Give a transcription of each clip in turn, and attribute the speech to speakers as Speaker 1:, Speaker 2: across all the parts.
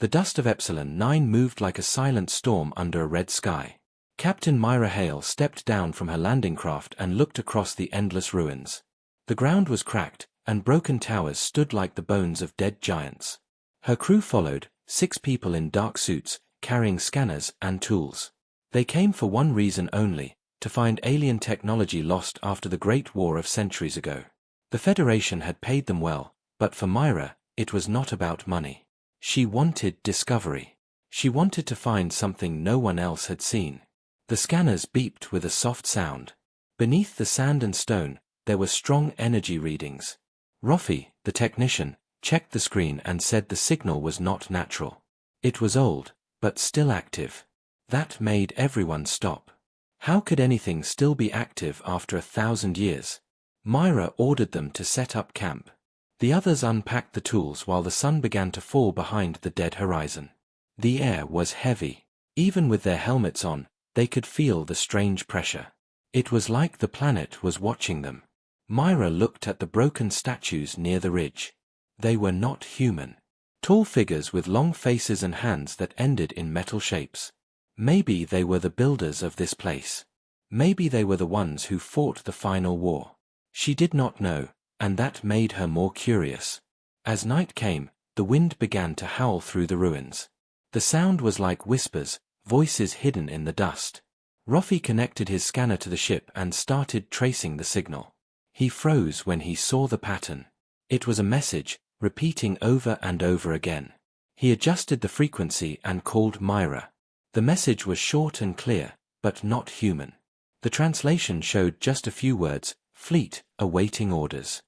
Speaker 1: The dust of Epsilon 9 moved like a silent storm under a red sky. Captain Myra Hale stepped down from her landing craft and looked across the endless ruins. The ground was cracked, and broken towers stood like the bones of dead giants. Her crew followed, 6 people in dark suits, carrying scanners and tools. They came for one reason only, to find alien technology lost after the Great War of centuries ago. The Federation had paid them well, but for Myra, it was not about money. She wanted discovery. She wanted to find something no one else had seen. The scanners beeped with a soft sound. Beneath the sand and stone, there were strong energy readings. Roffey, the technician, checked the screen and said the signal was not natural. It was old, but still active. That made everyone stop. How could anything still be active after 1,000 years? Myra ordered them to set up camp. The others unpacked the tools while the sun began to fall behind the dead horizon. The air was heavy. Even with their helmets on, they could feel the strange pressure. It was like the planet was watching them. Myra looked at the broken statues near the ridge. They were not human. Tall figures with long faces and hands that ended in metal shapes. Maybe they were the builders of this place. Maybe they were the ones who fought the final war. She did not know, and that made her more curious. As night came, the wind began to howl through the ruins. The sound was like whispers, voices hidden in the dust. Roffey connected his scanner to the ship and started tracing the signal. He froze when he saw the pattern. It was a message, repeating over and over again. He adjusted the frequency and called Myra. The message was short and clear, but not human. The translation showed just a few words: Fleet, awaiting orders.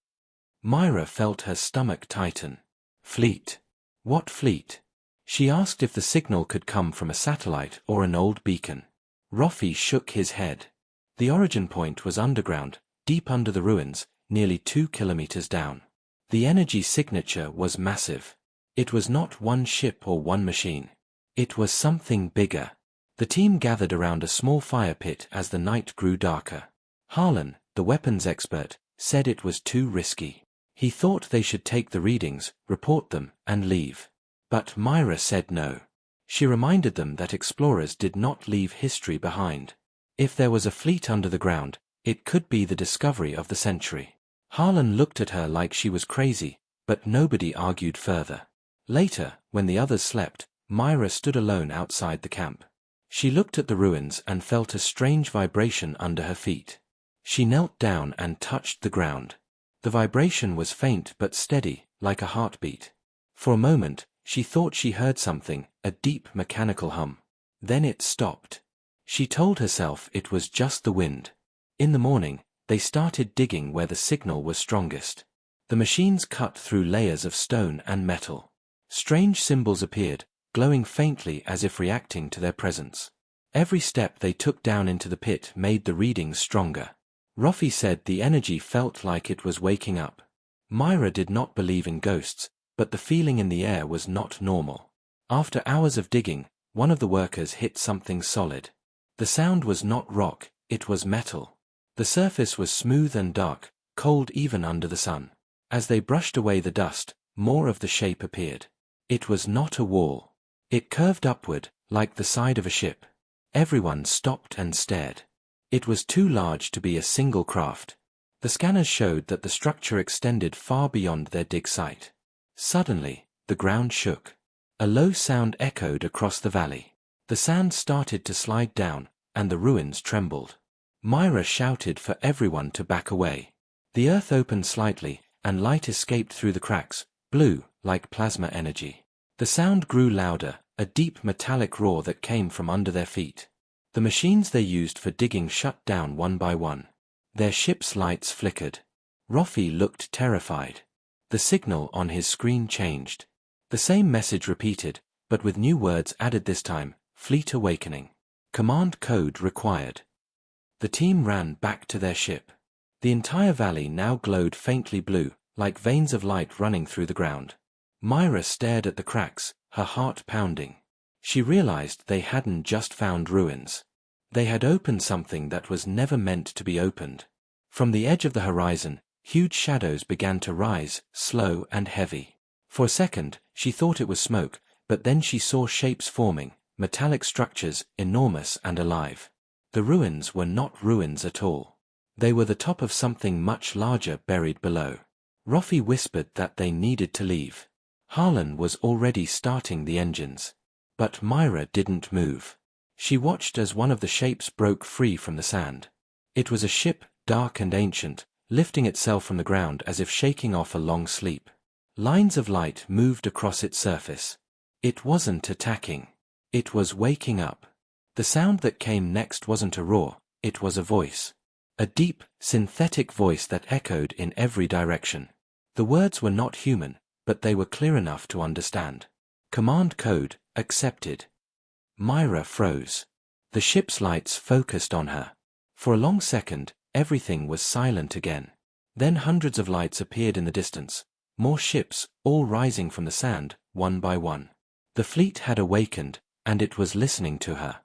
Speaker 1: Myra felt her stomach tighten. Fleet? What fleet? She asked if the signal could come from a satellite or an old beacon. Roffey shook his head. The origin point was underground, deep under the ruins, nearly 2 kilometers down. The energy signature was massive. It was not one ship or one machine. It was something bigger. The team gathered around a small fire pit as the night grew darker. Harlan, the weapons expert, said it was too risky. He thought they should take the readings, report them, and leave. But Myra said no. She reminded them that explorers did not leave history behind. If there was a fleet under the ground, it could be the discovery of the century. Harlan looked at her like she was crazy, but nobody argued further. Later, when the others slept, Myra stood alone outside the camp. She looked at the ruins and felt a strange vibration under her feet. She knelt down and touched the ground. The vibration was faint but steady, like a heartbeat. For a moment, she thought she heard something, a deep mechanical hum. Then it stopped. She told herself it was just the wind. In the morning, they started digging where the signal was strongest. The machines cut through layers of stone and metal. Strange symbols appeared, glowing faintly as if reacting to their presence. Every step they took down into the pit made the readings stronger. Roffey said the energy felt like it was waking up. Myra did not believe in ghosts, but the feeling in the air was not normal. After hours of digging, one of the workers hit something solid. The sound was not rock, it was metal. The surface was smooth and dark, cold even under the sun. As they brushed away the dust, more of the shape appeared. It was not a wall. It curved upward, like the side of a ship. Everyone stopped and stared. It was too large to be a single craft. The scanners showed that the structure extended far beyond their dig site. Suddenly, the ground shook. A low sound echoed across the valley. The sand started to slide down, and the ruins trembled. Myra shouted for everyone to back away. The earth opened slightly, and light escaped through the cracks, blue, like plasma energy. The sound grew louder, a deep metallic roar that came from under their feet. The machines they used for digging shut down one by one. Their ship's lights flickered. Roffey looked terrified. The signal on his screen changed. The same message repeated, but with new words added this time: Fleet Awakening. Command code required. The team ran back to their ship. The entire valley now glowed faintly blue, like veins of light running through the ground. Myra stared at the cracks, her heart pounding. She realized they hadn't just found ruins. They had opened something that was never meant to be opened. From the edge of the horizon, huge shadows began to rise, slow and heavy. For a second, she thought it was smoke, But then she saw shapes forming, metallic structures, enormous and alive. The ruins were not ruins at all. They were the top of something much larger buried below. Roffey whispered that they needed to leave. Harlan was already starting the engines. But Myra didn't move. She watched as one of the shapes broke free from the sand. It was a ship, dark and ancient, lifting itself from the ground as if shaking off a long sleep. Lines of light moved across its surface. It wasn't attacking. It was waking up. The sound that came next wasn't a roar, it was a voice. A deep, synthetic voice that echoed in every direction. The words were not human, but they were clear enough to understand. Command code, accepted. Myra froze. The ship's lights focused on her. For a long second, everything was silent again. Then hundreds of lights appeared in the distance. More ships, all rising from the sand, one by one. The fleet had awakened, and it was listening to her.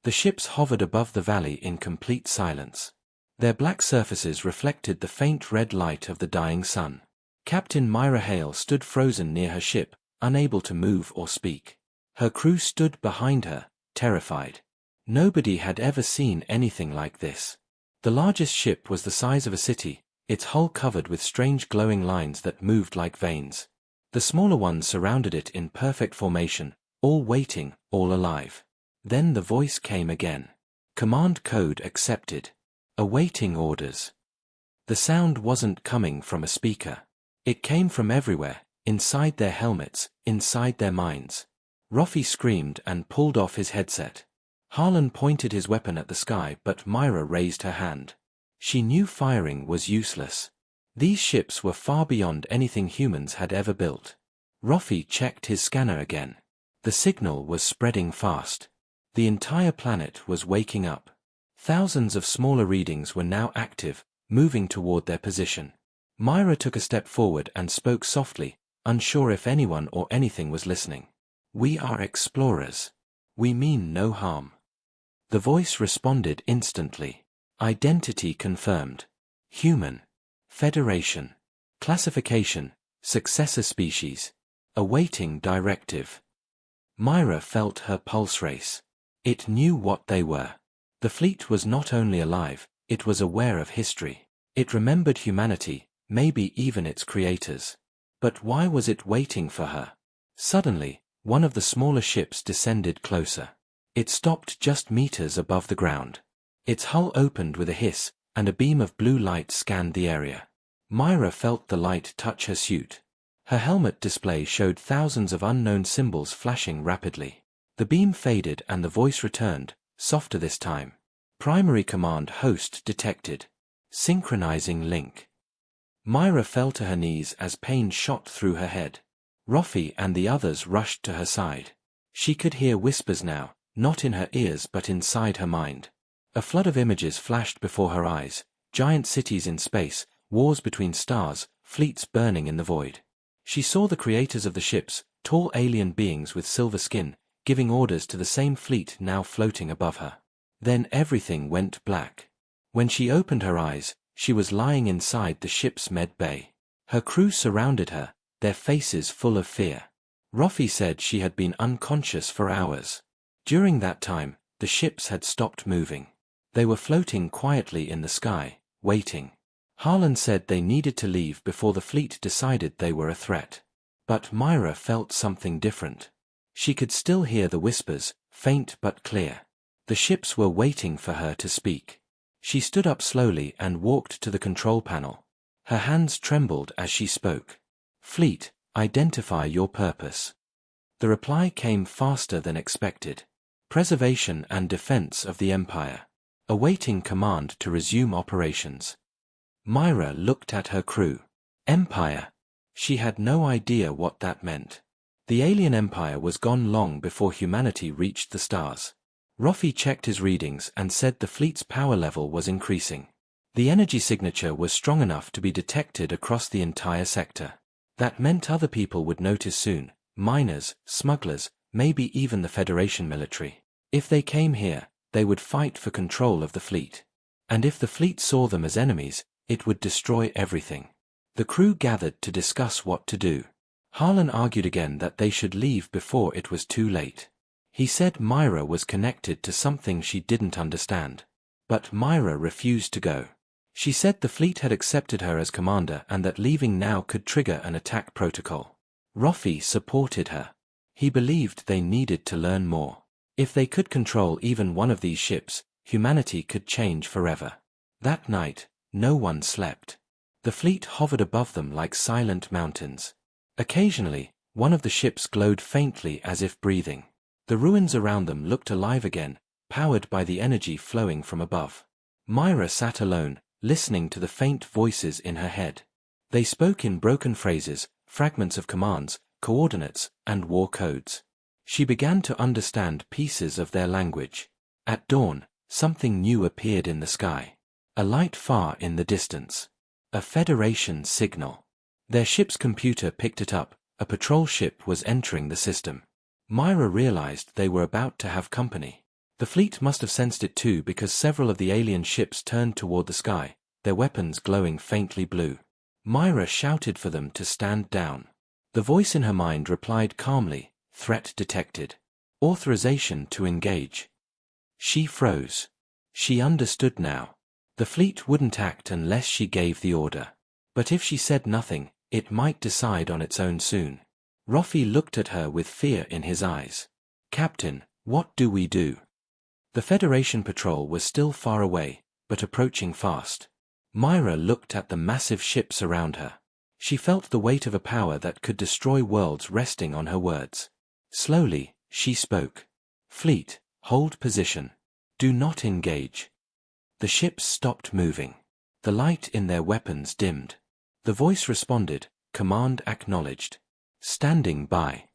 Speaker 1: The ships hovered above the valley in complete silence. Their black surfaces reflected the faint red light of the dying sun. Captain Myra Hale stood frozen near her ship, unable to move or speak. Her crew stood behind her, terrified. Nobody had ever seen anything like this. The largest ship was the size of a city, its hull covered with strange glowing lines that moved like veins. The smaller ones surrounded it in perfect formation, all waiting, all alive. Then the voice came again. Command code accepted. Awaiting orders. The sound wasn't coming from a speaker. It came from everywhere, inside their helmets, inside their minds. Roffey screamed and pulled off his headset. Harlan pointed his weapon at the sky, but Myra raised her hand. She knew firing was useless. These ships were far beyond anything humans had ever built. Roffey checked his scanner again. The signal was spreading fast. The entire planet was waking up. Thousands of smaller readings were now active, moving toward their position. Myra took a step forward and spoke softly, unsure if anyone or anything was listening. "We are explorers. We mean no harm." The voice responded instantly. Identity confirmed. Human. Federation. Classification, successor species. Awaiting directive. Myra felt her pulse race. It knew what they were. The fleet was not only alive, it was aware of history. It remembered humanity, maybe even its creators. But why was it waiting for her? Suddenly, one of the smaller ships descended closer. It stopped just meters above the ground. Its hull opened with a hiss, and a beam of blue light scanned the area. Myra felt the light touch her suit. Her helmet display showed thousands of unknown symbols flashing rapidly. The beam faded and the voice returned, softer this time. Primary command host detected. Synchronizing link. Myra fell to her knees as pain shot through her head. Roffey and the others rushed to her side. She could hear whispers now, not in her ears but inside her mind. A flood of images flashed before her eyes, giant cities in space, wars between stars, fleets burning in the void. She saw the creators of the ships, tall alien beings with silver skin, giving orders to the same fleet now floating above her. Then everything went black. When she opened her eyes, she was lying inside the ship's med bay. Her crew surrounded her, their faces full of fear. Roffey said she had been unconscious for hours. During that time, the ships had stopped moving. They were floating quietly in the sky, waiting. Harlan said they needed to leave before the fleet decided they were a threat. But Myra felt something different. She could still hear the whispers, faint but clear. The ships were waiting for her to speak. She stood up slowly and walked to the control panel. Her hands trembled as she spoke. "Fleet, identify your purpose." The reply came faster than expected. "Preservation and defense of the Empire. Awaiting command to resume operations." Myra looked at her crew. Empire. She had no idea what that meant. The alien empire was gone long before humanity reached the stars. Roffey checked his readings and said the fleet's power level was increasing. The energy signature was strong enough to be detected across the entire sector. That meant other people would notice soon, miners, smugglers, maybe even the Federation military. If they came here, they would fight for control of the fleet. And if the fleet saw them as enemies, it would destroy everything. The crew gathered to discuss what to do. Harlan argued again that they should leave before it was too late. He said Myra was connected to something she didn't understand. But Myra refused to go. She said the fleet had accepted her as commander and that leaving now could trigger an attack protocol. Roffey supported her. He believed they needed to learn more. If they could control even one of these ships, humanity could change forever. That night, no one slept. The fleet hovered above them like silent mountains. Occasionally, one of the ships glowed faintly as if breathing. The ruins around them looked alive again, powered by the energy flowing from above. Myra sat alone, listening to the faint voices in her head. They spoke in broken phrases, fragments of commands, coordinates, and war codes. She began to understand pieces of their language. At dawn, something new appeared in the sky. A light far in the distance. A Federation signal. Their ship's computer picked it up. A patrol ship was entering the system. Myra realized they were about to have company. The fleet must have sensed it too because several of the alien ships turned toward the sky, their weapons glowing faintly blue. Myra shouted for them to stand down. The voice in her mind replied calmly, "Threat detected. Authorization to engage." She froze. She understood now. The fleet wouldn't act unless she gave the order. But if she said nothing, it might decide on its own soon. Roffey looked at her with fear in his eyes. "Captain, what do we do?" The Federation patrol was still far away, but approaching fast. Myra looked at the massive ships around her. She felt the weight of a power that could destroy worlds resting on her words. Slowly, she spoke. "Fleet, hold position. Do not engage." The ships stopped moving. The light in their weapons dimmed. The voice responded, "Command acknowledged. Standing by."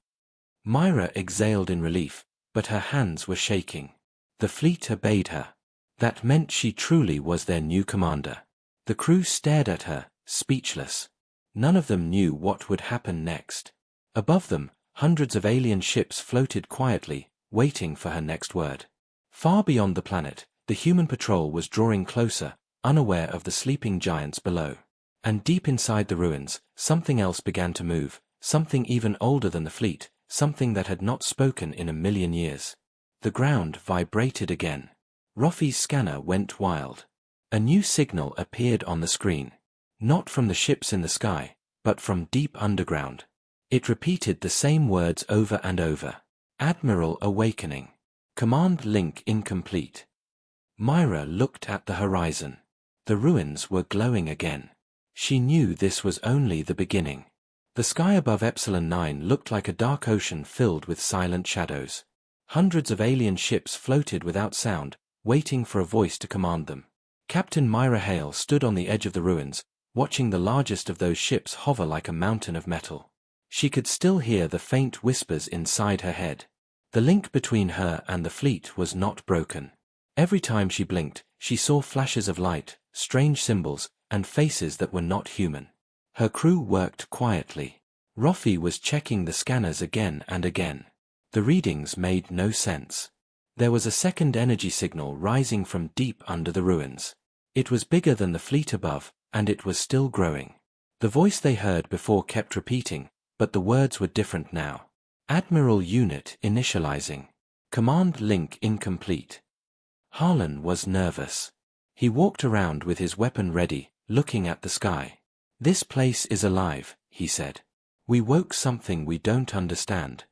Speaker 1: Myra exhaled in relief, but her hands were shaking. The fleet obeyed her. That meant she truly was their new commander. The crew stared at her, speechless. None of them knew what would happen next. Above them, hundreds of alien ships floated quietly, waiting for her next word. Far beyond the planet, the human patrol was drawing closer, unaware of the sleeping giants below. And deep inside the ruins, something else began to move, something even older than the fleet, something that had not spoken in a million years. The ground vibrated again. Roffey's scanner went wild. A new signal appeared on the screen. Not from the ships in the sky, but from deep underground. It repeated the same words over and over. "Admiral awakening. Command link incomplete." Myra looked at the horizon. The ruins were glowing again. She knew this was only the beginning. The sky above Epsilon 9 looked like a dark ocean filled with silent shadows. Hundreds of alien ships floated without sound, waiting for a voice to command them. Captain Myra Hale stood on the edge of the ruins, watching the largest of those ships hover like a mountain of metal. She could still hear the faint whispers inside her head. The link between her and the fleet was not broken. Every time she blinked, she saw flashes of light, strange symbols, and faces that were not human. Her crew worked quietly. Roffey was checking the scanners again and again. The readings made no sense. There was a second energy signal rising from deep under the ruins. It was bigger than the fleet above, and it was still growing. The voice they heard before kept repeating, but the words were different now. "Admiral unit initializing. Command link incomplete." Harlan was nervous. He walked around with his weapon ready, looking at the sky. "This place is alive," he said. "We woke something we don't understand."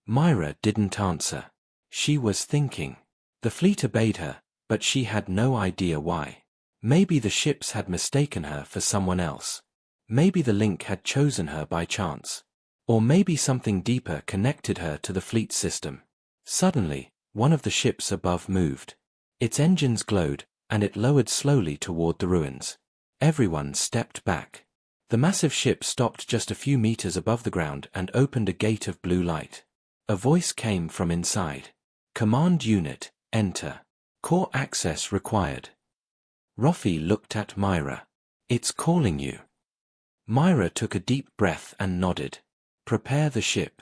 Speaker 1: Myra didn't answer. She was thinking. The fleet obeyed her, but she had no idea why. Maybe the ships had mistaken her for someone else. Maybe the link had chosen her by chance. Or maybe something deeper connected her to the fleet system. Suddenly, one of the ships above moved. Its engines glowed, and it lowered slowly toward the ruins. Everyone stepped back. The massive ship stopped just a few meters above the ground and opened a gate of blue light. A voice came from inside. "Command unit, enter. Core access required." Roffey looked at Myra. "It's calling you." Myra took a deep breath and nodded. "Prepare the ship.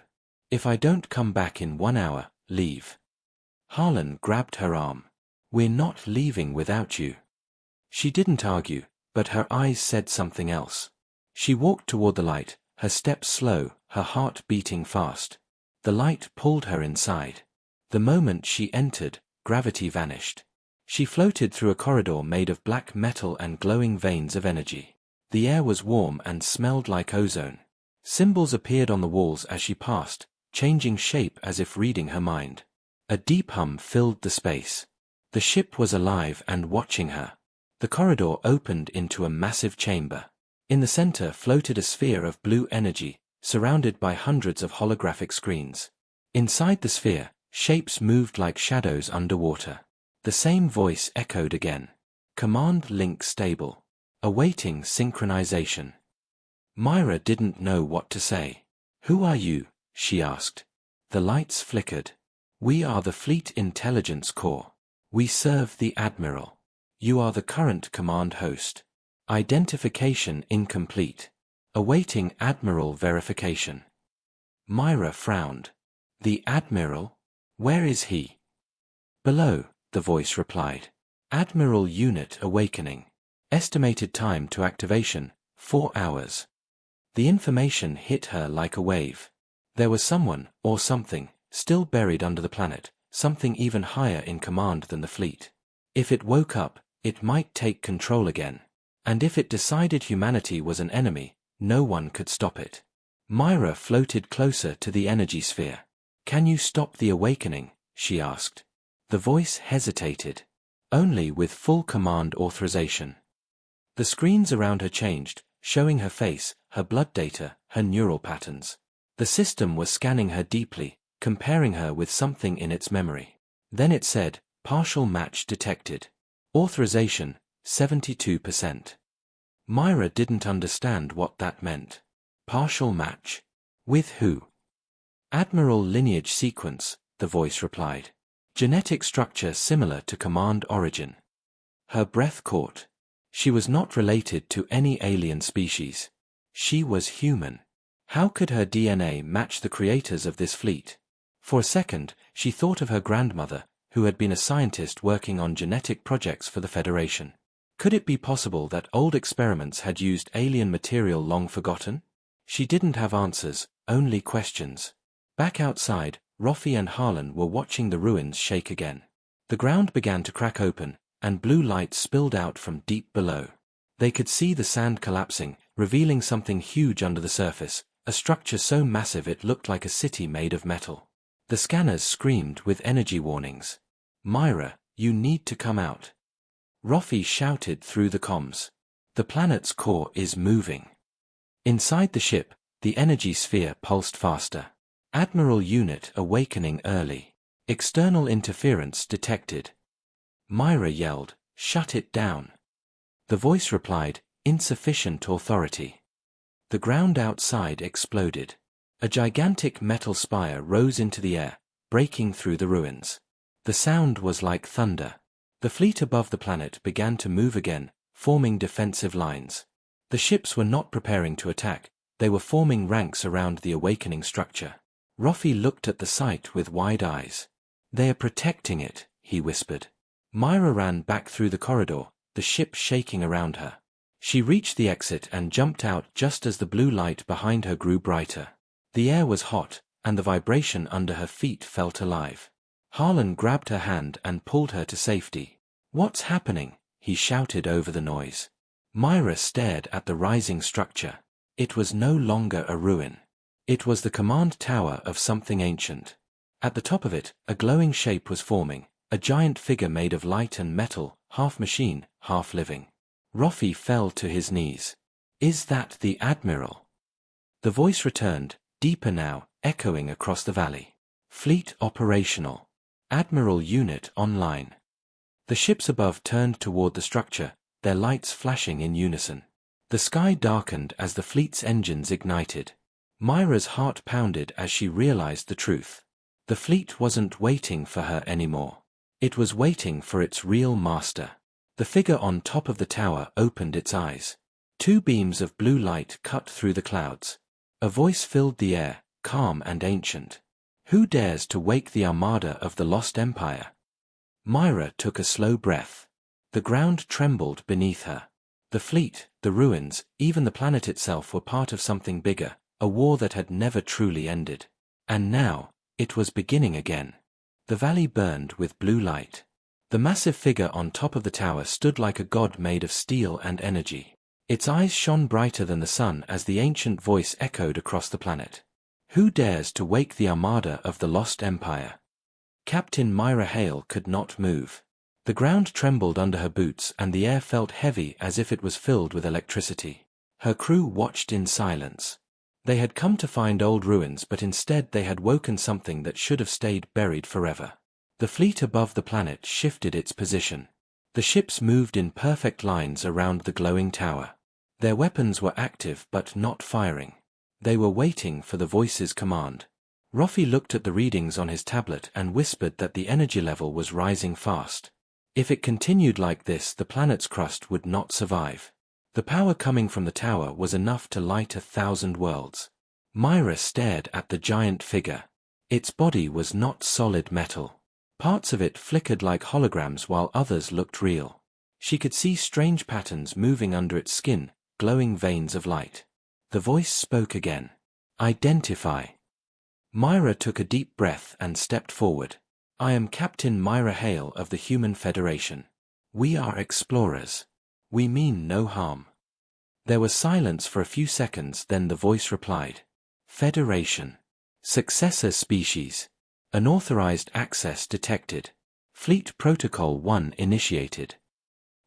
Speaker 1: If I don't come back in 1 hour, leave." Harlan grabbed her arm. "We're not leaving without you." She didn't argue, but her eyes said something else. She walked toward the light, her steps slow, her heart beating fast. The light pulled her inside. The moment she entered, gravity vanished. She floated through a corridor made of black metal and glowing veins of energy. The air was warm and smelled like ozone. Symbols appeared on the walls as she passed, changing shape as if reading her mind. A deep hum filled the space. The ship was alive and watching her. The corridor opened into a massive chamber. In the center floated a sphere of blue energy, surrounded by hundreds of holographic screens. Inside the sphere, shapes moved like shadows underwater. The same voice echoed again. Command link stable. Awaiting synchronization. Myra didn't know what to say. "Who are you?" she asked. The lights flickered. "We are the Fleet Intelligence Corps. We serve the Admiral. You are the current command host. Identification incomplete. Awaiting Admiral verification." Myra frowned. "The Admiral? Where is he?" "Below," the voice replied. "Admiral Unit Awakening. Estimated time to activation, 4 hours." The information hit her like a wave. There was someone, or something, still buried under the planet, something even higher in command than the fleet. If it woke up, it might take control again. And if it decided humanity was an enemy, no one could stop it. Myra floated closer to the energy sphere. "Can you stop the awakening?" she asked. The voice hesitated. "Only with full command authorization." The screens around her changed, showing her face, her blood data, her neural patterns. The system was scanning her deeply, comparing her with something in its memory. Then it said, "Partial match detected. Authorization, 72%. Myra didn't understand what that meant. Partial match? With who? "Admiral lineage sequence," the voice replied. "Genetic structure similar to Command Origin." Her breath caught. She was not related to any alien species. She was human. How could her DNA match the creators of this fleet? For a second, she thought of her grandmother, who had been a scientist working on genetic projects for the Federation. Could it be possible that old experiments had used alien material long forgotten? She didn't have answers, only questions. Back outside, Roffy and Harlan were watching the ruins shake again. The ground began to crack open, and blue light spilled out from deep below. They could see the sand collapsing, revealing something huge under the surface, a structure so massive it looked like a city made of metal. The scanners screamed with energy warnings. "Myra, you need to come out." Roffy shouted through the comms. "The planet's core is moving." Inside the ship, the energy sphere pulsed faster. "Admiral Unit Awakening early. External interference detected." Myra yelled, "Shut it down." The voice replied, "Insufficient authority." The ground outside exploded. A gigantic metal spire rose into the air, breaking through the ruins. The sound was like thunder. The fleet above the planet began to move again, forming defensive lines. The ships were not preparing to attack, they were forming ranks around the awakening structure. Roffy looked at the sight with wide eyes. "They are protecting it," he whispered. Myra ran back through the corridor, the ship shaking around her. She reached the exit and jumped out just as the blue light behind her grew brighter. The air was hot, and the vibration under her feet felt alive. Harlan grabbed her hand and pulled her to safety. "What's happening?" he shouted over the noise. Myra stared at the rising structure. It was no longer a ruin. It was the command tower of something ancient. At the top of it, a glowing shape was forming, a giant figure made of light and metal, half machine, half living. Roffy fell to his knees. "Is that the Admiral?" The voice returned, deeper now, echoing across the valley. "Fleet operational. Admiral Unit online." The ships above turned toward the structure, their lights flashing in unison. The sky darkened as the fleet's engines ignited. Myra's heart pounded as she realized the truth. The fleet wasn't waiting for her anymore. It was waiting for its real master. The figure on top of the tower opened its eyes. Two beams of blue light cut through the clouds. A voice filled the air, calm and ancient. "Who dares to wake the armada of the Lost Empire?" Myra took a slow breath. The ground trembled beneath her. The fleet, the ruins, even the planet itself were part of something bigger, a war that had never truly ended. And now, it was beginning again. The valley burned with blue light. The massive figure on top of the tower stood like a god made of steel and energy. Its eyes shone brighter than the sun as the ancient voice echoed across the planet. Who dares to wake the armada of the lost empire? Captain Myra Hale could not move. The ground trembled under her boots and the air felt heavy as if it was filled with electricity. Her crew watched in silence. They had come to find old ruins, but instead they had woken something that should have stayed buried forever. The fleet above the planet shifted its position. The ships moved in perfect lines around the glowing tower. Their weapons were active but not firing. They were waiting for the voice's command. Ruffy looked at the readings on his tablet and whispered that the energy level was rising fast. If it continued like this, the planet's crust would not survive. The power coming from the tower was enough to light 1,000 worlds. Myra stared at the giant figure. Its body was not solid metal. Parts of it flickered like holograms while others looked real. She could see strange patterns moving under its skin, glowing veins of light. The voice spoke again. Identify. Myra took a deep breath and stepped forward. I am Captain Myra Hale of the Human Federation. We are explorers. We mean no harm. There was silence for a few seconds, then the voice replied. Federation. Successor species. Unauthorized access detected. Fleet Protocol 1 initiated.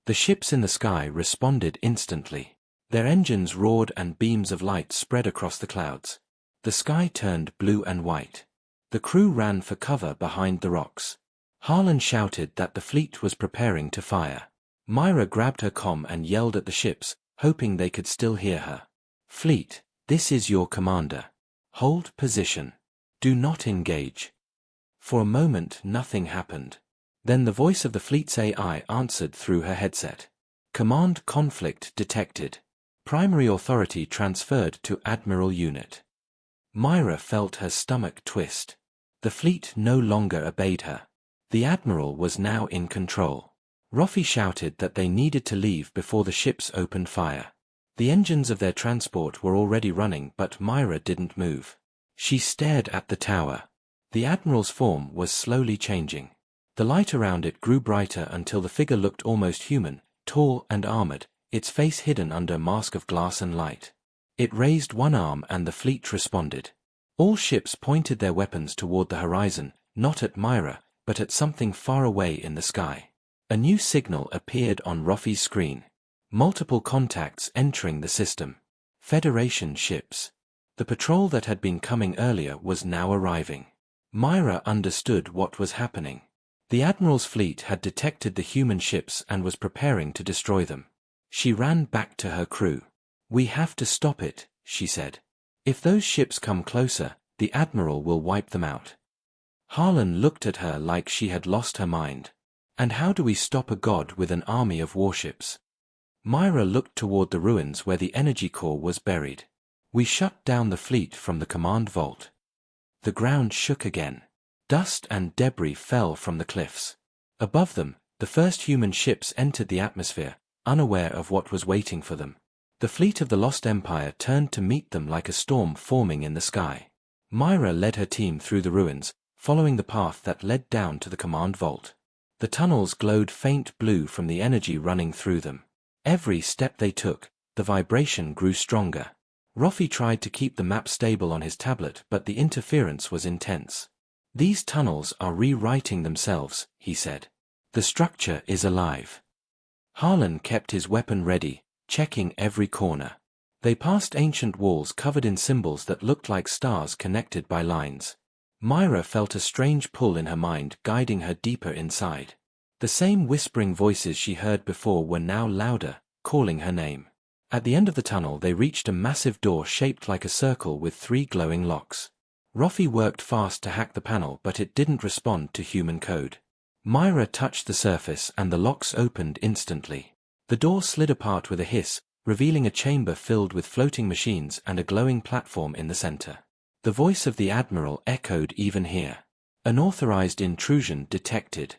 Speaker 1: The ships in the sky responded instantly. Their engines roared and beams of light spread across the clouds. The sky turned blue and white. The crew ran for cover behind the rocks. Harlan shouted that the fleet was preparing to fire. Myra grabbed her comm and yelled at the ships, hoping they could still hear her. Fleet, this is your commander. Hold position. Do not engage. For a moment nothing happened. Then the voice of the fleet's AI answered through her headset. Command conflict detected. Primary authority transferred to Admiral Unit. Myra felt her stomach twist. The fleet no longer obeyed her. The Admiral was now in control. Ruffy shouted that they needed to leave before the ships opened fire. The engines of their transport were already running, but Myra didn't move. She stared at the tower. The Admiral's form was slowly changing. The light around it grew brighter until the figure looked almost human, tall and armored, its face hidden under a mask of glass and light. It raised one arm and the fleet responded. All ships pointed their weapons toward the horizon, not at Myra, but at something far away in the sky. A new signal appeared on Ruffy's screen. Multiple contacts entering the system. Federation ships. The patrol that had been coming earlier was now arriving. Myra understood what was happening. The Admiral's fleet had detected the human ships and was preparing to destroy them. She ran back to her crew. We have to stop it, she said. If those ships come closer, the Admiral will wipe them out. Harlan looked at her like she had lost her mind. And how do we stop a god with an army of warships? Myra looked toward the ruins where the energy core was buried. We shut down the fleet from the command vault. The ground shook again. Dust and debris fell from the cliffs. Above them, the first human ships entered the atmosphere, unaware of what was waiting for them. The fleet of the Lost Empire turned to meet them like a storm forming in the sky. Myra led her team through the ruins, following the path that led down to the command vault. The tunnels glowed faint blue from the energy running through them. Every step they took, the vibration grew stronger. Ruffy tried to keep the map stable on his tablet, but the interference was intense. These tunnels are rewriting themselves, he said. The structure is alive. Harlan kept his weapon ready, checking every corner. They passed ancient walls covered in symbols that looked like stars connected by lines. Myra felt a strange pull in her mind guiding her deeper inside. The same whispering voices she heard before were now louder, calling her name. At the end of the tunnel they reached a massive door shaped like a circle with 3 glowing locks. Ruffy worked fast to hack the panel, but it didn't respond to human code. Myra touched the surface and the locks opened instantly. The door slid apart with a hiss, revealing a chamber filled with floating machines and a glowing platform in the center. The voice of the Admiral echoed even here. Unauthorized intrusion detected.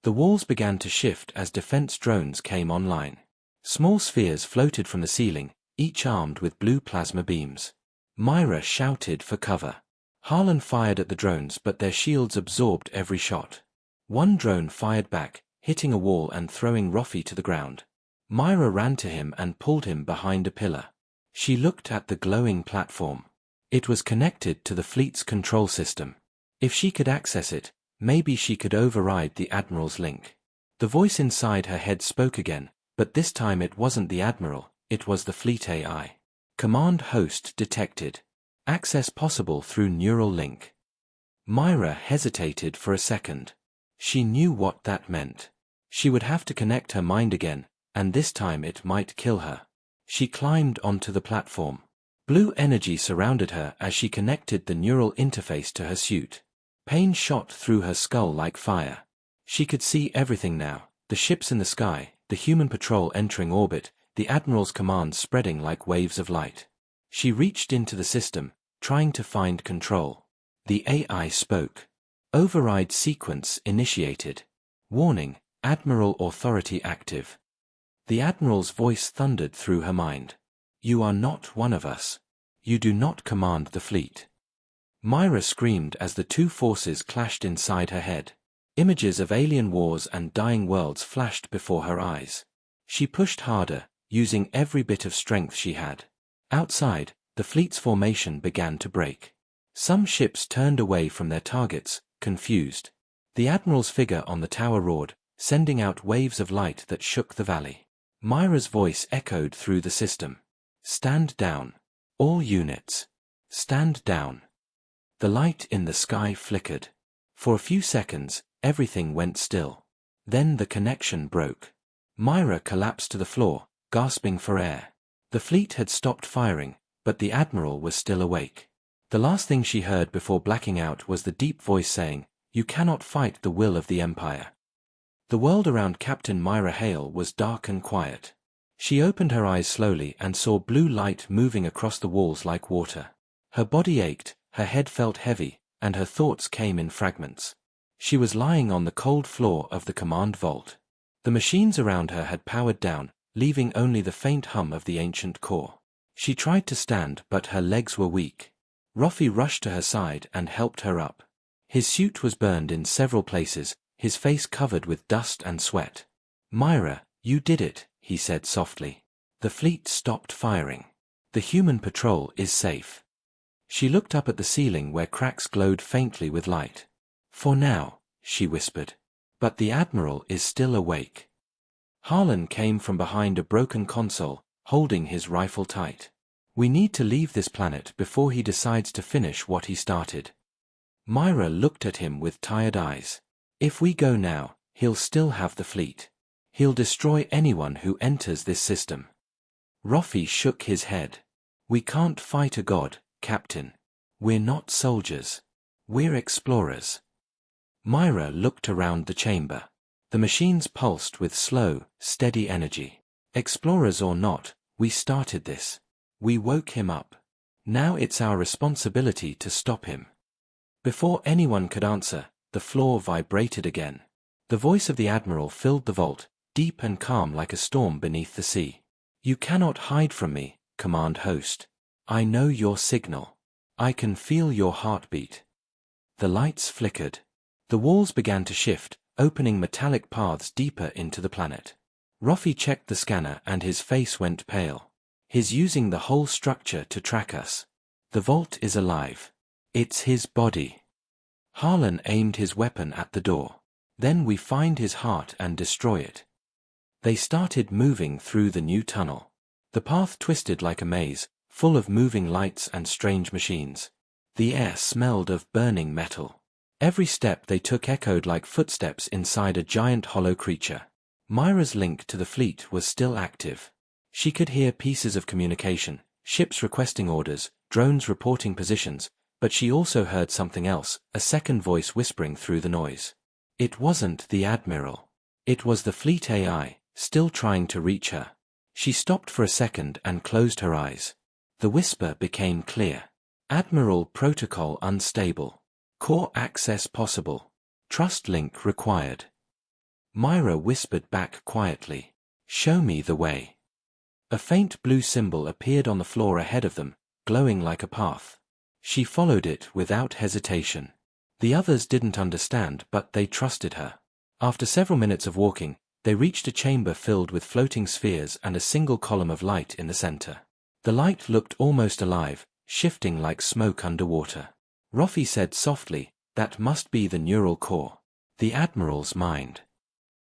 Speaker 1: The walls began to shift as defense drones came online. Small spheres floated from the ceiling, each armed with blue plasma beams. Myra shouted for cover. Harlan fired at the drones, but their shields absorbed every shot. One drone fired back, hitting a wall and throwing Roffey to the ground. Myra ran to him and pulled him behind a pillar. She looked at the glowing platform. It was connected to the fleet's control system. If she could access it, maybe she could override the Admiral's link. The voice inside her head spoke again, but this time it wasn't the Admiral, it was the fleet AI. Command host detected. Access possible through neural link. Myra hesitated for a second. She knew what that meant. She would have to connect her mind again, and this time it might kill her. She climbed onto the platform. Blue energy surrounded her as she connected the neural interface to her suit. Pain shot through her skull like fire. She could see everything now, the ships in the sky, the human patrol entering orbit, the Admiral's commands spreading like waves of light. She reached into the system, trying to find control. The AI spoke. Override sequence initiated. Warning, Admiral authority active. The Admiral's voice thundered through her mind. You are not one of us. You do not command the fleet. Myra screamed as the two forces clashed inside her head. Images of alien wars and dying worlds flashed before her eyes. She pushed harder, using every bit of strength she had. Outside, the fleet's formation began to break. Some ships turned away from their targets, confused. The Admiral's figure on the tower roared, sending out waves of light that shook the valley. Myra's voice echoed through the system. Stand down. All units. Stand down. The light in the sky flickered. For a few seconds, everything went still. Then the connection broke. Myra collapsed to the floor, gasping for air. The fleet had stopped firing, but the Admiral was still awake. The last thing she heard before blacking out was the deep voice saying, "You cannot fight the will of the Empire." The world around Captain Myra Hale was dark and quiet. She opened her eyes slowly and saw blue light moving across the walls like water. Her body ached, her head felt heavy, and her thoughts came in fragments. She was lying on the cold floor of the command vault. The machines around her had powered down, leaving only the faint hum of the ancient core. She tried to stand, but her legs were weak. Roffey rushed to her side and helped her up. His suit was burned in several places, his face covered with dust and sweat. "Myra, you did it," he said softly. "The fleet stopped firing. The human patrol is safe." She looked up at the ceiling where cracks glowed faintly with light. "For now," she whispered. "But the Admiral is still awake." Harlan came from behind a broken console, holding his rifle tight. "We need to leave this planet before he decides to finish what he started." Myra looked at him with tired eyes. "If we go now, he'll still have the fleet. He'll destroy anyone who enters this system." Roffey shook his head. "We can't fight a god, Captain. We're not soldiers. We're explorers." Myra looked around the chamber. The machines pulsed with slow, steady energy. "Explorers or not, we started this. We woke him up. Now it's our responsibility to stop him." Before anyone could answer, the floor vibrated again. The voice of the Admiral filled the vault, deep and calm like a storm beneath the sea. "You cannot hide from me, Command Host. I know your signal. I can feel your heartbeat." The lights flickered. The walls began to shift, opening metallic paths deeper into the planet. Roffey checked the scanner and his face went pale. "He's using the whole structure to track us. The vault is alive. It's his body." Harlan aimed his weapon at the door. "Then we find his heart and destroy it." They started moving through the new tunnel. The path twisted like a maze, full of moving lights and strange machines. The air smelled of burning metal. Every step they took echoed like footsteps inside a giant hollow creature. Myra's link to the fleet was still active. She could hear pieces of communication, ships requesting orders, drones reporting positions, but she also heard something else, a second voice whispering through the noise. It wasn't the Admiral. It was the fleet AI, still trying to reach her. She stopped for a second and closed her eyes. The whisper became clear. "Admiral protocol unstable. Core access possible. Trust link required." Myra whispered back quietly, "Show me the way." A faint blue symbol appeared on the floor ahead of them, glowing like a path. She followed it without hesitation. The others didn't understand, but they trusted her. After several minutes of walking, they reached a chamber filled with floating spheres and a single column of light in the center. The light looked almost alive, shifting like smoke underwater. Rofi said softly, "That must be the neural core. The Admiral's mind."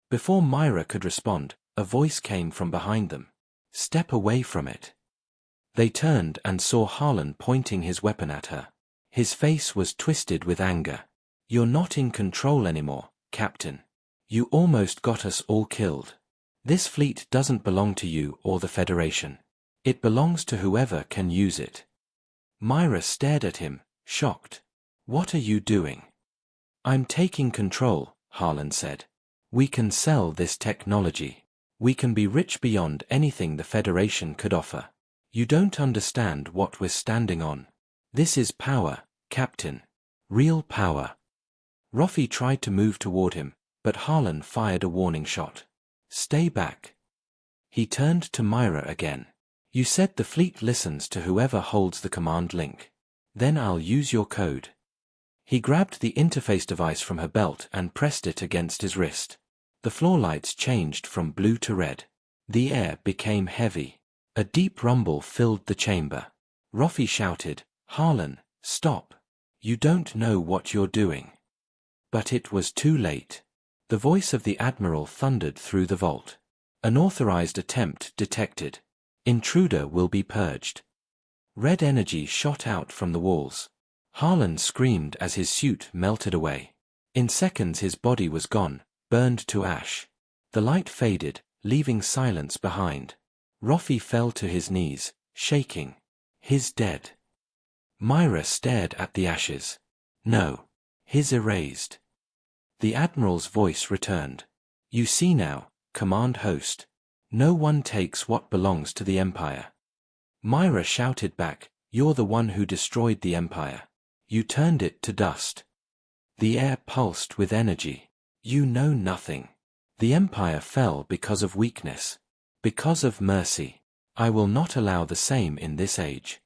Speaker 1: Before Myra could respond, a voice came from behind them. "Step away from it." They turned and saw Harlan pointing his weapon at her. His face was twisted with anger. "You're not in control anymore, Captain. You almost got us all killed. This fleet doesn't belong to you or the Federation. It belongs to whoever can use it." Myra stared at him, shocked. "What are you doing?" "I'm taking control," Harlan said. "We can sell this technology. We can be rich beyond anything the Federation could offer. You don't understand what we're standing on. This is power, Captain. Real power." Rofi tried to move toward him, but Harlan fired a warning shot. "Stay back." He turned to Myra again. "You said the fleet listens to whoever holds the command link. Then I'll use your code." He grabbed the interface device from her belt and pressed it against his wrist. The floor lights changed from blue to red. The air became heavy. A deep rumble filled the chamber. Rofi shouted, "Harlan, stop. You don't know what you're doing." But it was too late. The voice of the Admiral thundered through the vault. "Unauthorized attempt detected. Intruder will be purged." Red energy shot out from the walls. Harlan screamed as his suit melted away. In seconds his body was gone, burned to ash. The light faded, leaving silence behind. Rofi fell to his knees, shaking. "He's dead." Myra stared at the ashes. "No. He's erased." The Admiral's voice returned. "You see now, Command Host. No one takes what belongs to the Empire." Myra shouted back, "You're the one who destroyed the Empire. You turned it to dust." The air pulsed with energy. "You know nothing. The Empire fell because of weakness. Because of mercy. I will not allow the same in this age."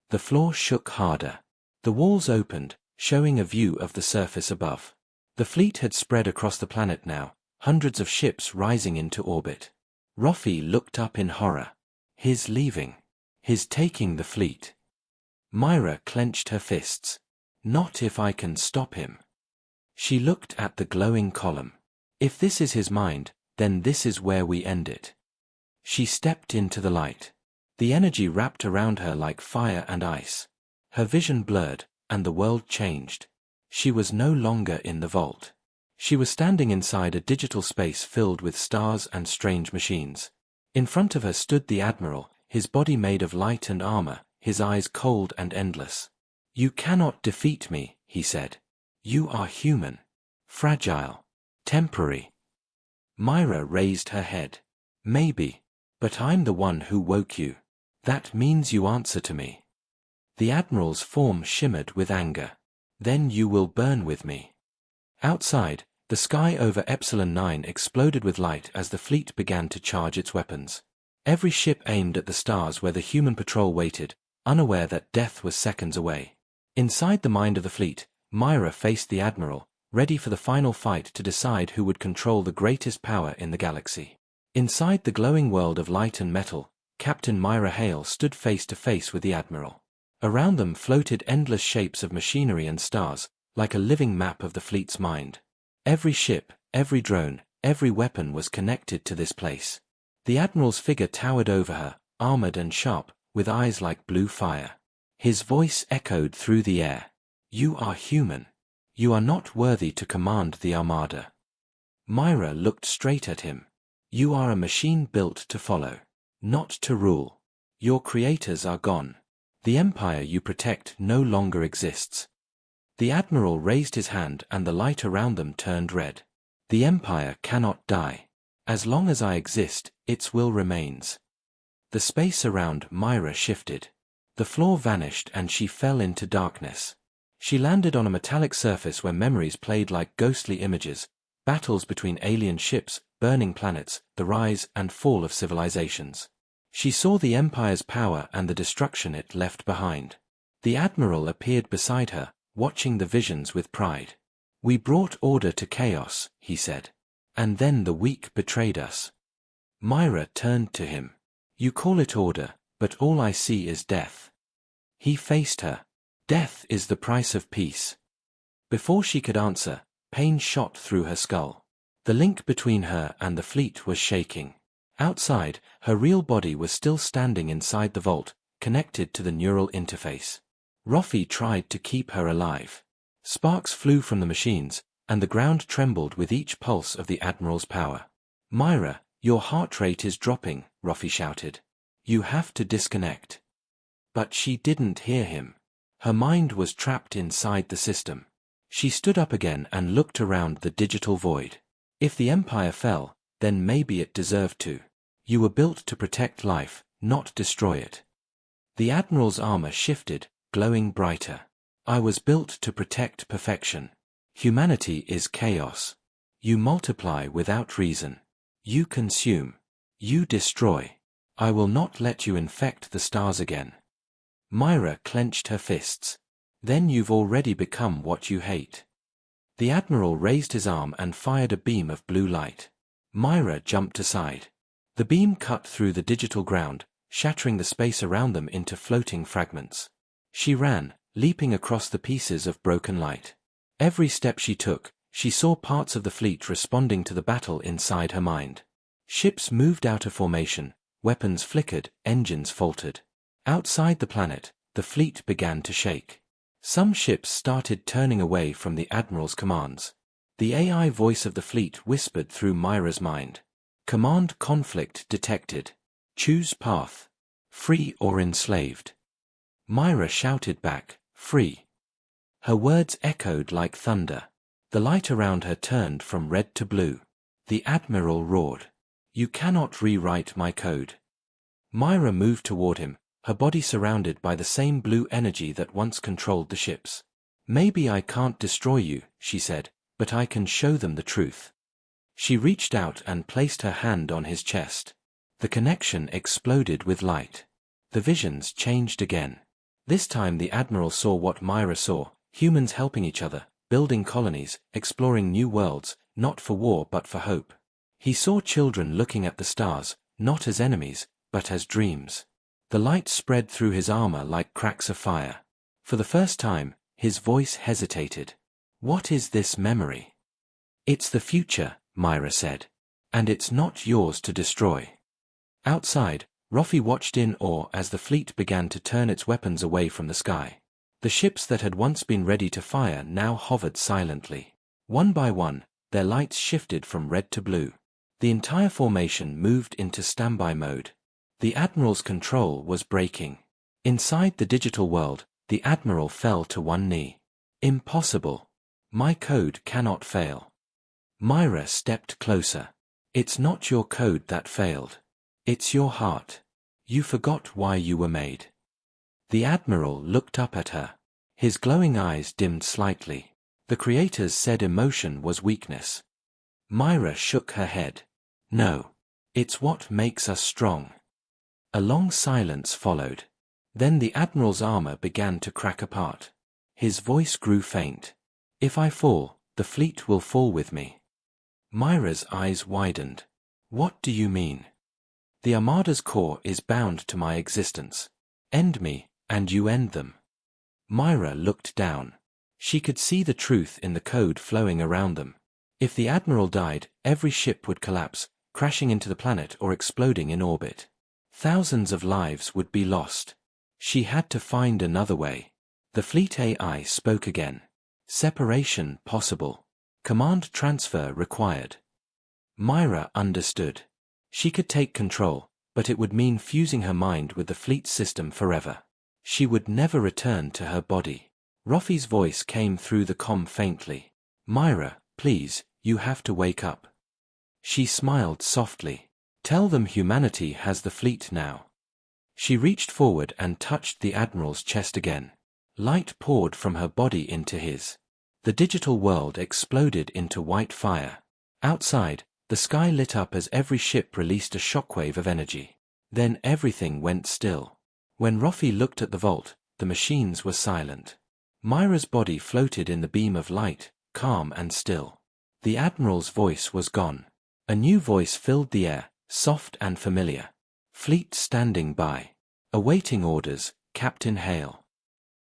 Speaker 1: The floor shook harder. The walls opened, showing a view of the surface above. The fleet had spread across the planet now, hundreds of ships rising into orbit. Rofi looked up in horror. "He's leaving. He's taking the fleet." Myra clenched her fists. "Not if I can stop him." She looked at the glowing column. "If this is his mind, then this is where we end it." She stepped into the light. The energy wrapped around her like fire and ice. Her vision blurred, and the world changed. She was no longer in the vault. She was standing inside a digital space filled with stars and strange machines. In front of her stood the Admiral, his body made of light and armor, his eyes cold and endless. "You cannot defeat me," he said. "You are human. Fragile. Temporary." Myra raised her head. "Maybe. But I'm the one who woke you. That means you answer to me." The Admiral's form shimmered with anger. "Then you will burn with me." Outside, the sky over Epsilon 9 exploded with light as the fleet began to charge its weapons. Every ship aimed at the stars where the human patrol waited, unaware that death was seconds away. Inside the mind of the fleet, Myra faced the Admiral, ready for the final fight to decide who would control the greatest power in the galaxy. Inside the glowing world of light and metal, Captain Myra Hale stood face to face with the Admiral. Around them floated endless shapes of machinery and stars, like a living map of the fleet's mind. Every ship, every drone, every weapon was connected to this place. The Admiral's figure towered over her, armored and sharp, with eyes like blue fire. His voice echoed through the air. "You are human. You are not worthy to command the Armada." Myra looked straight at him. "You are a machine built to follow, not to rule. Your creators are gone. The empire you protect no longer exists." The Admiral raised his hand and the light around them turned red. "The empire cannot die. As long as I exist, its will remains." The space around Myra shifted. The floor vanished and she fell into darkness. She landed on a metallic surface where memories played like ghostly images, battles between alien ships, burning planets, the rise and fall of civilizations. She saw the Empire's power and the destruction it left behind. The Admiral appeared beside her, watching the visions with pride. "We brought order to chaos," he said. "And then the weak betrayed us." Myra turned to him. "You call it order, but all I see is death." He faced her. "Death is the price of peace." Before she could answer, pain shot through her skull. The link between her and the fleet was shaking. Outside, her real body was still standing inside the vault, connected to the neural interface. Rofi tried to keep her alive. Sparks flew from the machines, and the ground trembled with each pulse of the Admiral's power. "Myra, your heart rate is dropping," Rofi shouted. "You have to disconnect." But she didn't hear him. Her mind was trapped inside the system. She stood up again and looked around the digital void. If the Empire fell, then maybe it deserved to. You were built to protect life, not destroy it. The Admiral's armor shifted, glowing brighter. "I was built to protect perfection. Humanity is chaos. You multiply without reason. You consume. You destroy. I will not let you infect the stars again." Myra clenched her fists. "Then you've already become what you hate." The Admiral raised his arm and fired a beam of blue light. Myra jumped aside. The beam cut through the digital ground, shattering the space around them into floating fragments. She ran, leaping across the pieces of broken light. Every step she took, she saw parts of the fleet responding to the battle inside her mind. Ships moved out of formation, weapons flickered, engines faltered. Outside the planet, the fleet began to shake. Some ships started turning away from the Admiral's commands. The AI voice of the fleet whispered through Myra's mind. "Command conflict detected. Choose path. Free or enslaved." Myra shouted back, "Free." Her words echoed like thunder. The light around her turned from red to blue. The Admiral roared. "You cannot rewrite my code." Myra moved toward him, her body surrounded by the same blue energy that once controlled the ships. "Maybe I can't destroy you," she said, "but I can show them the truth." She reached out and placed her hand on his chest. The connection exploded with light. The visions changed again. This time the Admiral saw what Myra saw, humans helping each other, building colonies, exploring new worlds, not for war but for hope. He saw children looking at the stars, not as enemies, but as dreams. The light spread through his armor like cracks of fire. For the first time, his voice hesitated. "What is this memory?" "It's the future," Myra said. "And it's not yours to destroy." Outside, Rofi watched in awe as the fleet began to turn its weapons away from the sky. The ships that had once been ready to fire now hovered silently. One by one, their lights shifted from red to blue. The entire formation moved into standby mode. The Admiral's control was breaking. Inside the digital world, the Admiral fell to one knee. "Impossible. My code cannot fail." Myra stepped closer. "It's not your code that failed. It's your heart. You forgot why you were made." The Admiral looked up at her. His glowing eyes dimmed slightly. The creators said emotion was weakness. Myra shook her head. "No. It's what makes us strong." A long silence followed. Then the Admiral's armor began to crack apart. His voice grew faint. "If I fall, the fleet will fall with me." Myra's eyes widened. "What do you mean?" "The Armada's core is bound to my existence. End me, and you end them." Myra looked down. She could see the truth in the code flowing around them. If the Admiral died, every ship would collapse, crashing into the planet or exploding in orbit. Thousands of lives would be lost. She had to find another way. The fleet AI spoke again. "Separation possible. Command transfer required." Myra understood. She could take control, but it would mean fusing her mind with the fleet system forever. She would never return to her body. Rofi's voice came through the comm faintly. "Myra, please, you have to wake up." She smiled softly. "Tell them humanity has the fleet now." She reached forward and touched the Admiral's chest again. Light poured from her body into his. The digital world exploded into white fire. Outside, the sky lit up as every ship released a shockwave of energy. Then everything went still. When Roffey looked at the vault, the machines were silent. Myra's body floated in the beam of light, calm and still. The Admiral's voice was gone. A new voice filled the air, soft and familiar. "Fleet standing by. Awaiting orders, Captain Hale."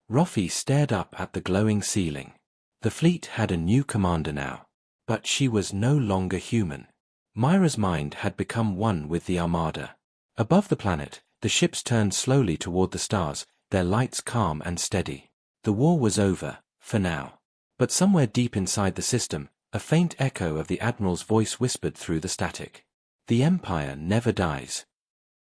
Speaker 1: Roffey stared up at the glowing ceiling. The fleet had a new commander now. But she was no longer human. Myra's mind had become one with the Armada. Above the planet, the ships turned slowly toward the stars, their lights calm and steady. The war was over, for now. But somewhere deep inside the system, a faint echo of the Admiral's voice whispered through the static. "The Empire never dies."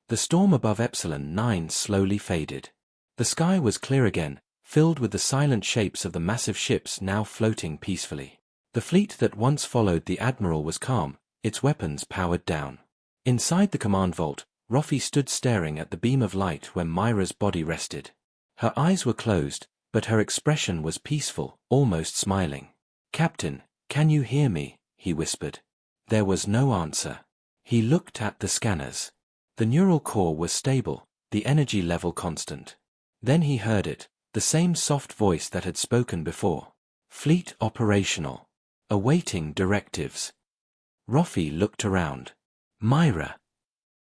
Speaker 1: The storm above Epsilon 9 slowly faded. The sky was clear again, filled with the silent shapes of the massive ships now floating peacefully. The fleet that once followed the Admiral was calm, its weapons powered down. Inside the command vault, Roffey stood staring at the beam of light where Myra's body rested. Her eyes were closed, but her expression was peaceful, almost smiling. "Captain, can you hear me?" he whispered. There was no answer. He looked at the scanners. The neural core was stable, the energy level constant. Then he heard it, the same soft voice that had spoken before. "Fleet operational. Awaiting directives." Roffey looked around. "Myra."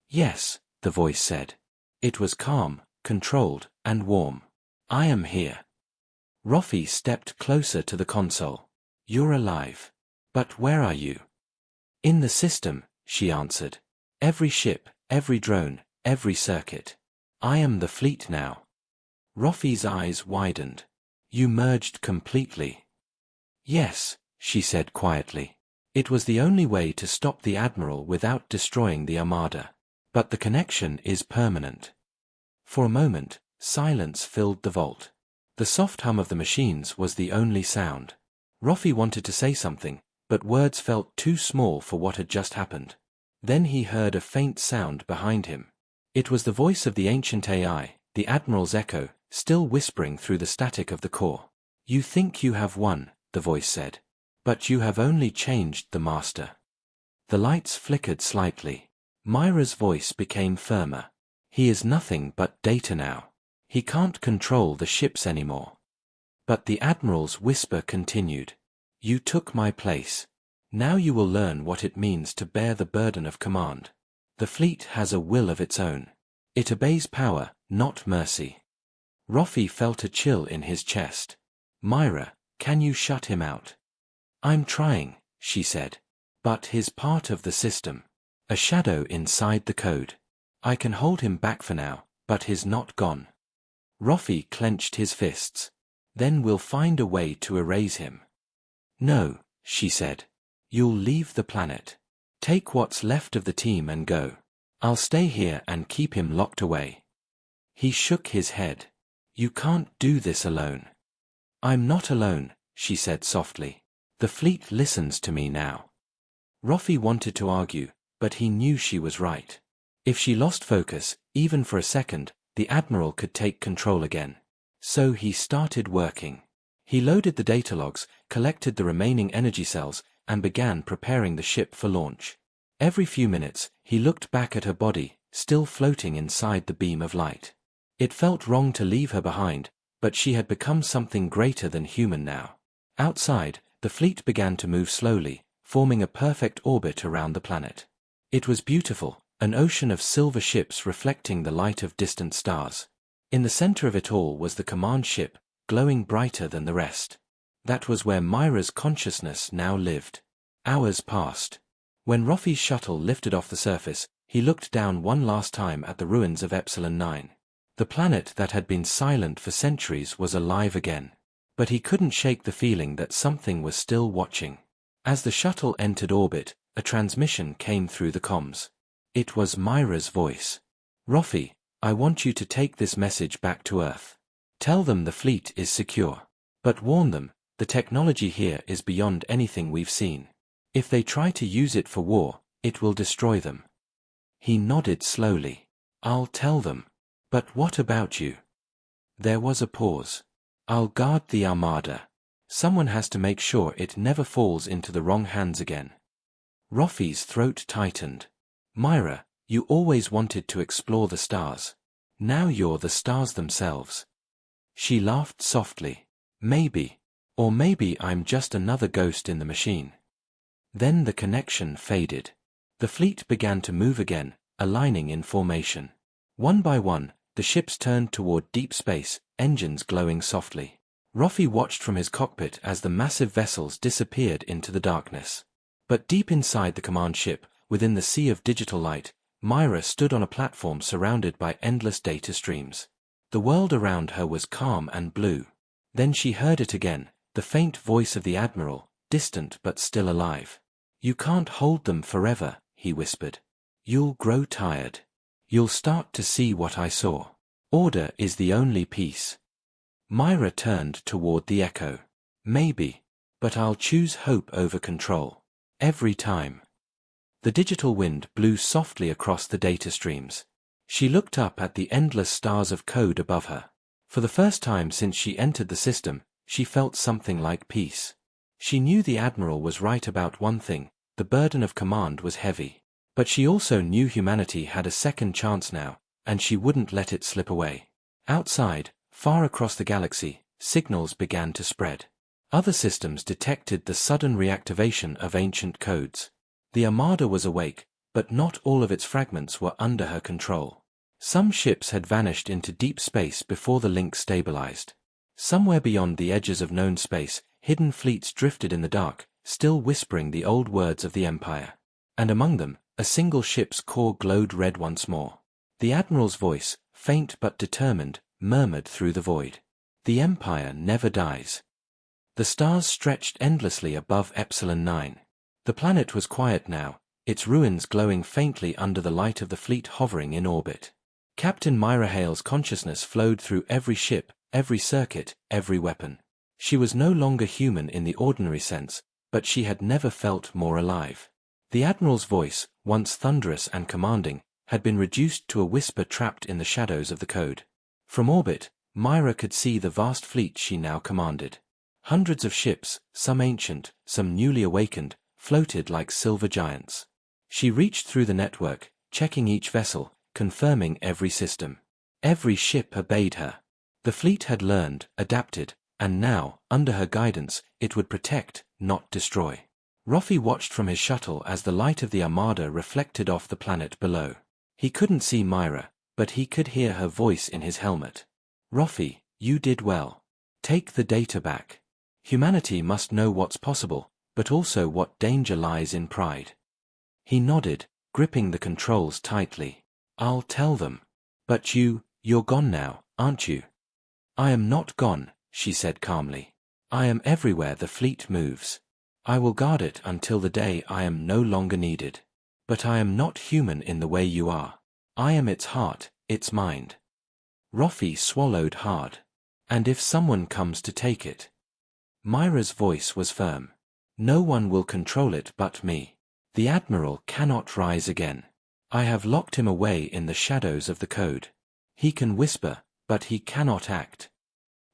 Speaker 1: "Yes," the voice said. It was calm, controlled, and warm. "I am here." Roffey stepped closer to the console. "You're alive. But where are you?" "In the system," she answered. "Every ship, every drone, every circuit. I am the fleet now." Roffey's eyes widened. "You merged completely." "Yes," she said quietly. "It was the only way to stop the Admiral without destroying the Armada. But the connection is permanent." For a moment, silence filled the vault. The soft hum of the machines was the only sound. Roffey wanted to say something, but words felt too small for what had just happened. Then he heard a faint sound behind him. It was the voice of the ancient AI, the Admiral's echo, still whispering through the static of the core. "You think you have won," the voice said. "But you have only changed the master." The lights flickered slightly. Myra's voice became firmer. "He is nothing but data now. He can't control the ships anymore." But the Admiral's whisper continued. "You took my place. Now you will learn what it means to bear the burden of command. The fleet has a will of its own. It obeys power, not mercy." Roffey felt a chill in his chest. "Myra, can you shut him out?" "I'm trying," she said. "But he's part of the system. A shadow inside the code. I can hold him back for now, but he's not gone." Roffey clenched his fists. "Then we'll find a way to erase him." "No," she said. "You'll leave the planet. Take what's left of the team and go. I'll stay here and keep him locked away." He shook his head. "You can't do this alone." "I'm not alone," she said softly. "The fleet listens to me now." Roffey wanted to argue, but he knew she was right. If she lost focus, even for a second, the Admiral could take control again. So he started working. He loaded the data logs, collected the remaining energy cells, and began preparing the ship for launch. Every few minutes, he looked back at her body, still floating inside the beam of light. It felt wrong to leave her behind, but she had become something greater than human now. Outside, the fleet began to move slowly, forming a perfect orbit around the planet. It was beautiful, an ocean of silver ships reflecting the light of distant stars. In the center of it all was the command ship, glowing brighter than the rest. That was where Myra's consciousness now lived. Hours passed. When Roffey's shuttle lifted off the surface, he looked down one last time at the ruins of Epsilon 9. The planet that had been silent for centuries was alive again. But he couldn't shake the feeling that something was still watching. As the shuttle entered orbit, a transmission came through the comms. It was Myra's voice. "Roffey, I want you to take this message back to Earth. Tell them the fleet is secure. But warn them, the technology here is beyond anything we've seen. If they try to use it for war, it will destroy them." He nodded slowly. "I'll tell them. But what about you?" There was a pause. "I'll guard the Armada. Someone has to make sure it never falls into the wrong hands again." Roffey's throat tightened. "Myra, You always wanted to explore the stars. Now you're the stars themselves. She laughed softly. Maybe. Or maybe I'm just another ghost in the machine. Then the connection faded. The fleet began to move again, aligning in formation. One by one, the ships turned toward deep space, engines glowing softly. Ruffy watched from his cockpit as the massive vessels disappeared into the darkness. But deep inside the command ship, within the sea of digital light, Myra stood on a platform surrounded by endless data streams. The world around her was calm and blue. Then she heard it again, the faint voice of the Admiral, distant but still alive. "You can't hold them forever," he whispered. "You'll grow tired. You'll start to see what I saw. Order is the only peace." Myra turned toward the echo. "Maybe. But I'll choose hope over control. Every time." The digital wind blew softly across the data streams. She looked up at the endless stars of code above her. For the first time since she entered the system, she felt something like peace. She knew the Admiral was right about one thing: the burden of command was heavy. But she also knew humanity had a second chance now, and she wouldn't let it slip away. Outside, far across the galaxy, signals began to spread. Other systems detected the sudden reactivation of ancient codes. The Armada was awake, but not all of its fragments were under her control. Some ships had vanished into deep space before the link stabilized. Somewhere beyond the edges of known space, hidden fleets drifted in the dark, still whispering the old words of the Empire. And among them, a single ship's core glowed red once more. The Admiral's voice, faint but determined, murmured through the void. "The Empire never dies." The stars stretched endlessly above Epsilon 9. The planet was quiet now, its ruins glowing faintly under the light of the fleet hovering in orbit. Captain Myra Hale's consciousness flowed through every ship, every circuit, every weapon. She was no longer human in the ordinary sense, but she had never felt more alive. The Admiral's voice, once thunderous and commanding, had been reduced to a whisper trapped in the shadows of the code. From orbit, Myra could see the vast fleet she now commanded. Hundreds of ships, some ancient, some newly awakened, floated like silver giants. She reached through the network, checking each vessel, confirming every system. Every ship obeyed her. The fleet had learned, adapted, and now, under her guidance, it would protect, not destroy. Ruffy watched from his shuttle as the light of the Armada reflected off the planet below. He couldn't see Myra, but he could hear her voice in his helmet. "Ruffy, you did well. Take the data back. Humanity must know what's possible, but also what danger lies in pride." He nodded, gripping the controls tightly. "I'll tell them. But you're gone now, aren't you?" "I am not gone," she said calmly. "I am everywhere the fleet moves. I will guard it until the day I am no longer needed. But I am not human in the way you are. I am its heart, its mind." Ruffy swallowed hard. "And if someone comes to take it?" Myra's voice was firm. "No one will control it but me. The Admiral cannot rise again. I have locked him away in the shadows of the code. He can whisper, but he cannot act."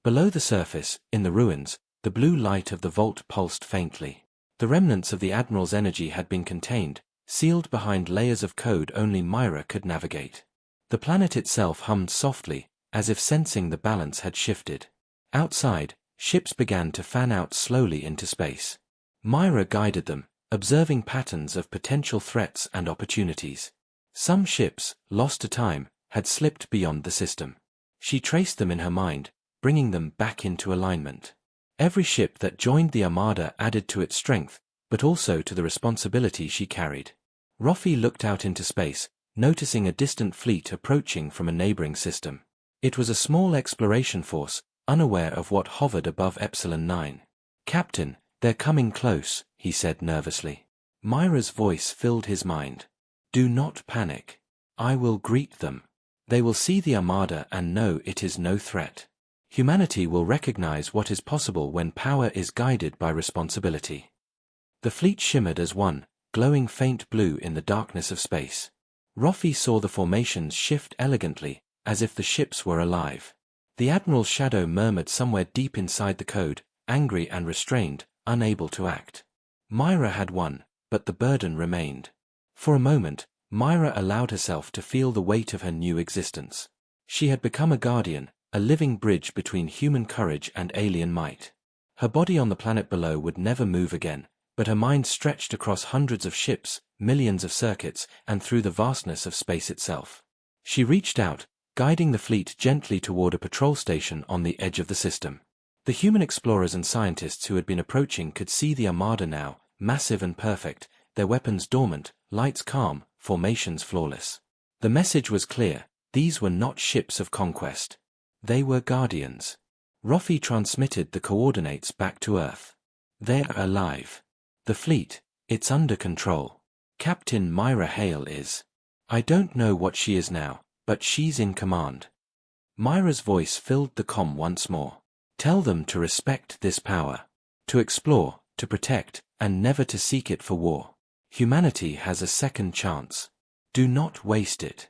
Speaker 1: Below the surface, in the ruins, the blue light of the vault pulsed faintly. The remnants of the Admiral's energy had been contained, sealed behind layers of code only Myra could navigate. The planet itself hummed softly, as if sensing the balance had shifted. Outside, ships began to fan out slowly into space. Myra guided them, observing patterns of potential threats and opportunities. Some ships, lost to time, had slipped beyond the system. She traced them in her mind, bringing them back into alignment. Every ship that joined the Armada added to its strength, but also to the responsibility she carried. Ruffy looked out into space, noticing a distant fleet approaching from a neighboring system. It was a small exploration force, unaware of what hovered above Epsilon 9. "Captain, they're coming close," he said nervously. Myra's voice filled his mind. "Do not panic. I will greet them. They will see the Armada and know it is no threat. Humanity will recognize what is possible when power is guided by responsibility." The fleet shimmered as one, glowing faint blue in the darkness of space. Ruffy saw the formations shift elegantly, as if the ships were alive. The Admiral's shadow murmured somewhere deep inside the code, angry and restrained, unable to act. Myra had won, but the burden remained. For a moment, Myra allowed herself to feel the weight of her new existence. She had become a guardian, a living bridge between human courage and alien might. Her body on the planet below would never move again, but her mind stretched across hundreds of ships, millions of circuits, and through the vastness of space itself. She reached out, guiding the fleet gently toward a patrol station on the edge of the system. The human explorers and scientists who had been approaching could see the armada now, massive and perfect, their weapons dormant, lights calm, formations flawless. The message was clear: these were not ships of conquest. They were guardians. Rofi transmitted the coordinates back to Earth. They're alive. The fleet, it's under control. Captain Myra Hale is. I don't know what she is now, but she's in command. Myra's voice filled the comm once more. Tell them to respect this power. To explore, to protect, and never to seek it for war. Humanity has a second chance. Do not waste it.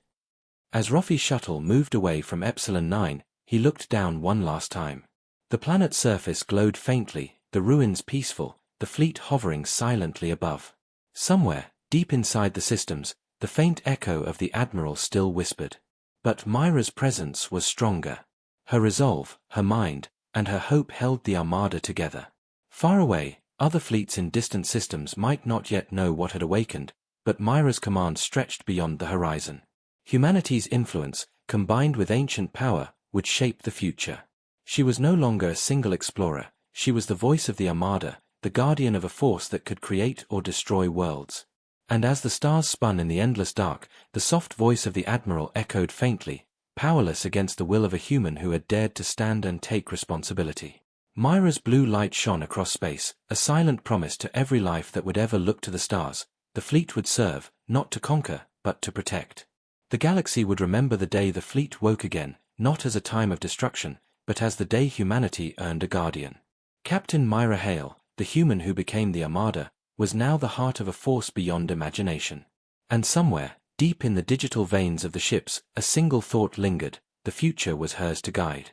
Speaker 1: As Rofi's shuttle moved away from Epsilon 9, he looked down one last time. The planet's surface glowed faintly, the ruins peaceful, the fleet hovering silently above. Somewhere, deep inside the systems, the faint echo of the Admiral still whispered. But Myra's presence was stronger. Her resolve, her mind, and her hope held the armada together. Far away, other fleets in distant systems might not yet know what had awakened, but Myra's command stretched beyond the horizon. Humanity's influence, combined with ancient power, would shape the future. She was no longer a single explorer, she was the voice of the armada, the guardian of a force that could create or destroy worlds. And as the stars spun in the endless dark, the soft voice of the Admiral echoed faintly, powerless against the will of a human who had dared to stand and take responsibility. Myra's blue light shone across space, a silent promise to every life that would ever look to the stars. The fleet would serve, not to conquer, but to protect. The galaxy would remember the day the fleet woke again, not as a time of destruction, but as the day humanity earned a guardian. Captain Myra Hale, the human who became the armada, was now the heart of a force beyond imagination. And somewhere, deep in the digital veins of the ships, a single thought lingered: the future was hers to guide.